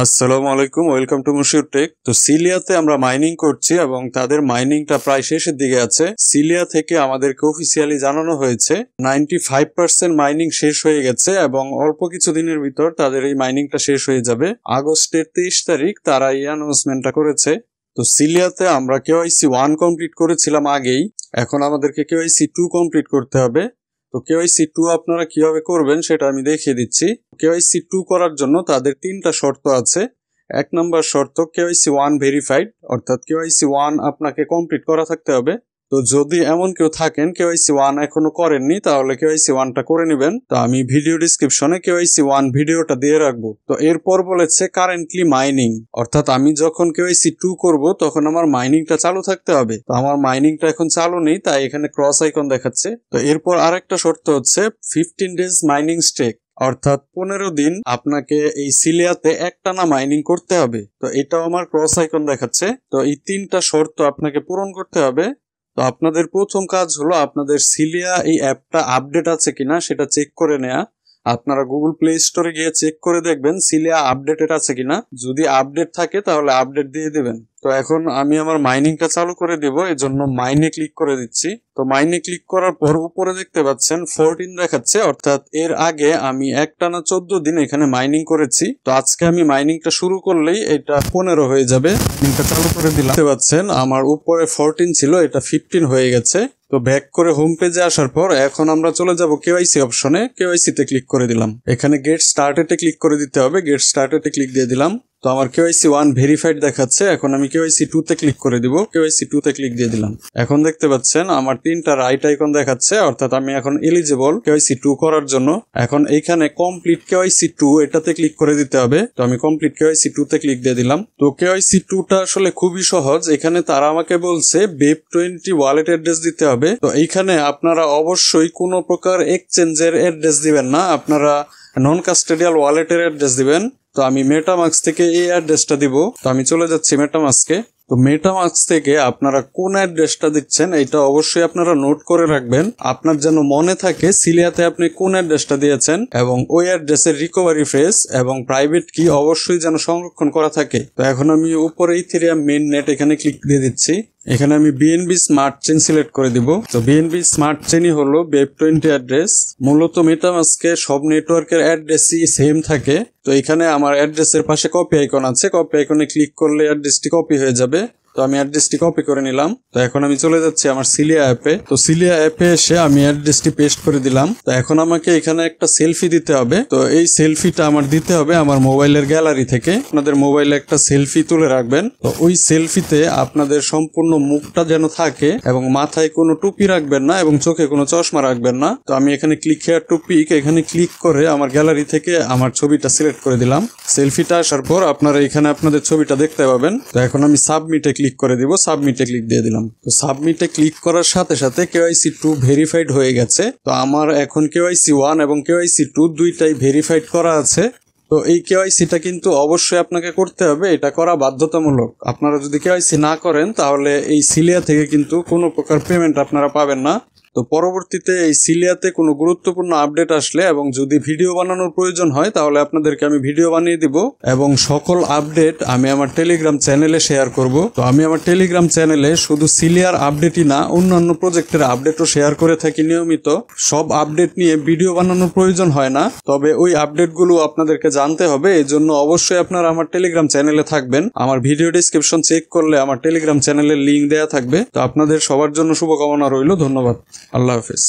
আসসালামু আলাইকুম, welcome to Mushiur take. তো সিলিয়াতে আমরা মাইনিং করছি এবং তাদের মাইনিংটা প্রায় শেষের দিকে আছে। সিলিয়া থেকে আমাদেরকে অফিসিয়ালি জানানো হয়েছে 95% মাইনিং শেষ হয়ে গেছে এবং অল্প কিছু দিনের ভিতর তাদের এই মাইনিংটা শেষ হয়ে যাবে। আগস্টের 23 তারিখ তারা এই অ্যানাউন্সমেন্টটা করেছে। তো সিলিয়াতে আমরা কেওয়াইসি 1 কমপ্লিট করেছিলাম আগেই, এখন আমাদেরকে কেওয়াইসি 2 কমপ্লিট করতে হবে। তো কেওয়াইসি 2 আপনারা কিভাবে করবেন সেটা আমি দেখিয়ে দিচ্ছি। কেওয়াইসি 2 করার জন্য তাদের 3টা শর্ত আছে। 1 নম্বর শর্ত কেওয়াইসি 1 ভেরিফাইড, অর্থাৎ কেওয়াইসি 1 আপনাকে কমপ্লিট করা থাকতে হবে। তো যদি এমন কেউ থাকেন কেওয়াইসি 1 এখনো করেননি, তাহলে কেওয়াইসি 1টা করে নেবেন। তো আমি ভিডিও ডিসক্রিপশনে কেওয়াইসি 1 ভিডিওটা দিয়ে রাখবো। তো এরপর বলেছে কারেন্টলি মাইনিং, অর্থাৎ আমি যখন কেওয়াইসি 2 করব তখন আমার মাইনিংটা চালু থাকতে হবে। তো আমার মাইনিংটা এখন চালু নেই, তাই এখানে ক্রস আইকন দেখাচ্ছে। তো এরপর আরেকটা শর্ত হচ্ছে 15 ডেজ মাইনিং স্টেক, অর্থাৎ 15 দিন আপনাকে এই সিলিয়াতে একটানা মাইনিং করতে হবে। তো এটাও আমার ক্রস আইকন দেখাচ্ছে। তো এই 3টা শর্ত আপনাকে পূরণ করতে হবে। তো আপনাদের প্রথম কাজ হলো আপনাদের সিলিয়া এই অ্যাপটা আপডেট আছে কিনা সেটা চেক করে নেওয়া। আপনারা গুগল প্লে স্টোরে গিয়ে চেক করে দেখবেন সিলিয়া আপডেটেড আছে কিনা। যদি আপডেট থাকে তাহলে আপডেট দিয়ে দিবেন। তো এখন আমি আমার মাইনিংটা চালু করে দিব, এই জন্য মাইনে ক্লিক করে দিচ্ছি। তো মাইনে ক্লিক করার পর উপরে দেখতে পাচ্ছেন 14 দেখাচ্ছে, অর্থাৎ এর আগে আমি একটানা 14 দিন এখানে মাইনিং করেছি। তো আজকে আমি মাইনিংটা শুরু করলেই এটা 15 হয়ে যাবে। মাইনিংটা চালু করে দিলাম। দেখতে পাচ্ছেন আমার উপরে 14 ছিল, এটা 15 হয়ে গেছে। তো ব্যাক করে হোম পেজে আসার পর এখন আমরা চলে যাব কেওয়াইসি অপশনে। কেওয়াইসি তে ক্লিক করে দিলাম। এখানে গেট স্টার্টেড এ ক্লিক করে দিতে হবে। গেট স্টার্টেড এ ক্লিক দিয়ে দিলাম। তো আমার কেওয়াইসি 1 ভেরিফাইড দেখাচ্ছে। এখন আমি কেওয়াইসি 2 তে ক্লিক করে দিব। কেওয়াইসি 2 তে ক্লিক দিয়ে দিলাম। এখন দেখতে পাচ্ছেন আমার 3টা রাইট আইকন দেখাচ্ছে, অর্থাৎ আমি এখন এলিজিবল কেওয়াইসি 2 করার জন্য। এখন এইখানে কমপ্লিট কেওয়াইসি 2 এটাতে ক্লিক করে দিতে হবে। তো আমি কমপ্লিট কেওয়াইসি 2 তে ক্লিক দিয়ে দিলাম। তো কেওয়াইসি 2টা আসলে খুবই সহজ। এখানে তারা আমাকে বলছে BEP20 ওয়ালেট অ্যাড্রেস দিতে হবে। তো এইখানে আপনারা অবশ্যই কোনো প্রকার এক্সচেঞ্জের অ্যাড্রেস দিবেন না, আপনারা নন কাস্টোডিয়াল ওয়ালেটের অ্যাড্রেস দিবেন। তো আমি মেটামাস্ক থেকে এই অ্যাড্রেসটা দিব। তো আমি চলে যাচ্ছি মেটামাস্কে। তো মেটামাস্ক থেকে আপনারা কোন অ্যাড্রেসটা দিচ্ছেন এটা অবশ্যই আপনারা নোট করে রাখবেন। আপনার যেন মনে থাকে সিলিয়াতে আপনি কোন অ্যাড্রেসটা দিয়েছেন এবং ওই অ্যাড্রেসের রিকভারি ফ্রেজ এবং প্রাইভেট কি অবশ্যই যেন সংরক্ষণ করা থাকে। তো এখন আমি উপরে ইথেরিয়াম মেইন নেট এখানে ক্লিক দিয়ে দিচ্ছি। এখানে আমি বিএনবি স্মার্ট চেইন সিলেক্ট করে দিব। তো বিএনবি স্মার্ট চেইনই হলো BEP20 অ্যাড্রেস। মূলত মেটামাস্কে সব নেটওয়ার্কের অ্যাড্রেসই সেম থাকে। তো এখানে আমার অ্যাড্রেসের পাশে কপি আইকন আছে, কপি আইকনে ক্লিক করলে অ্যাড্রেসটি কপি হয়ে যাবে। তো আমি অ্যাড্রেসটি কপি করে নিলাম। তো এখন আমি চলে যাচ্ছি আমার সিলিয়া অ্যাপে। তো সিলিয়া অ্যাপে এসে আমি অ্যাড্রেসটি পেস্ট করে দিলাম। তো এখন আমাকে এখানে একটা সেলফি দিতে হবে। তো এই সেলফিটা আমার দিতে হবে আমার মোবাইলের গ্যালারি থেকে। আপনাদের মোবাইলে একটা সেলফি তুলে রাখবেন। তো ওই সেলফিতে আপনাদের সম্পূর্ণ মুখটা যেন থাকে এবং মাথায় কোনো টুপি রাখবেন না এবং চোখে কোনো চশমা রাখবেন না। তো আমি এখানে ক্লিক হেয়ার টু পিক এখানে ক্লিক করে আমার গ্যালারি থেকে আমার ছবিটা সিলেক্ট করে দিলাম। সেলফিটা আসার পর আপনারা এখানে আপনাদের ছবিটা দেখতে পাবেন। তো এখন আমি সাবমিটে ক্লিক করে দিব। সাবমিটে ক্লিক দিয়ে দিলাম। তো সাবমিটে ক্লিক করার সাথে সাথে কেওয়াইসি 2 ভেরিফাইড হয়ে গেছে। তো আমার এখন কেওয়াইসি 1 এবং কেওয়াইসি 2 দুইটাই ভেরিফাইড করা আছে। তো এই কেওয়াইসিটা কিন্তু অবশ্যই আপনাকে করতে হবে, এটা করা বাধ্যতামূলক। আপনারা যদি কেওয়াইসি না করেন তাহলে এই সিলিয়া থেকে কিন্তু কোনো প্রকার পেমেন্ট আপনারা পাবেন না। তো পরবর্তীতে এই সিলিয়াতে কোনো গুরুত্বপূর্ণ আপডেট আসলে এবং যদি ভিডিও বানানোর প্রয়োজন হয় তাহলে আপনাদেরকে আমি ভিডিও বানিয়ে দিব এবং সকল আপডেট আমি আমার টেলিগ্রাম চ্যানেলে শেয়ার করব। তো আমি আমার টেলিগ্রাম চ্যানেলে শুধু সিলিয়ার আপডেটই না অন্যান্য প্রজেক্টের আপডেটও শেয়ার করে থাকি নিয়মিত। সব আপডেট নিয়ে ভিডিও বানানোর প্রয়োজন হয় না, তবে ওই আপডেটগুলো আপনাদেরকে জানতে হবে। এই জন্য অবশ্যই আপনারা আমার টেলিগ্রাম চ্যানেলে থাকবেন। আমার ভিডিও ডেসক্রিপশন চেক করলে আমার টেলিগ্রাম চ্যানেলের লিঙ্ক দেওয়া থাকবে। তো আপনাদের সবার জন্য শুভকামনা রইল। ধন্যবাদ। আল্লাহ হাফেজ।